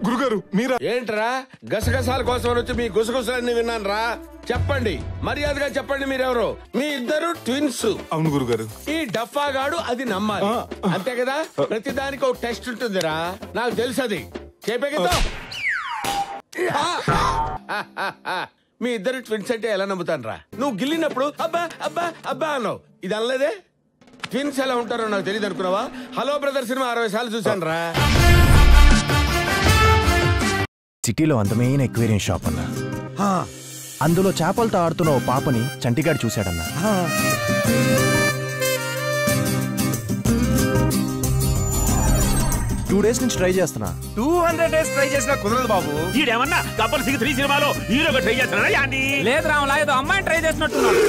గురుగారు మీరా? ఏంట్రా గసగసాల కోసం వచ్చి మీ గుసగుసలన్నీ విన్నాను రా. చెప్పండి, మర్యాదగా చెప్పండి, మీరెవరు? మీ ఇద్దరు ట్విన్స్. అవును గురుగారు. ఈ డఫాగాడు అది నమ్మాలి, అంతే కదా? ప్రతిదానికి ఒక టెస్ట్ ఉంటుందిరా, నాకు తెలుసు అది. చెప్పే కదా. మీ ఇద్దరు ట్విన్స్ అంటే ఎలా నమ్ముతాను రా? నువ్వు గిల్లినప్పుడు అబ్బా అబ్బా అబ్బా అన్నావు, ఇది అనలేదే. ట్విన్స్ ఎలా ఉంటారో నాకు తెలియదు అనుకున్నావా? హలో బ్రదర్ సినిమా 60 సార్లు చూసాను రా. సిటీలో అందమైన ఎక్వేరియం షాప్ అన్నా, అందులో చేపలతో ఆడుతున్న ఓ పాపని చంటిగాడు చూశాడన్నా. 2 days నుంచి ట్రై చేస్తున్నా. 200 days ట్రై చేసినా కుదరదు బాబు. ఈడేమన్నా గబ్బర్ సింగ్ 3 సినిమాలో హీరోగా ట్రై చేస్తున్నాడా యాండి? లేదు రాములా, ఏదో అమ్మాయిని ట్రై చేసినట్టున్నాడు.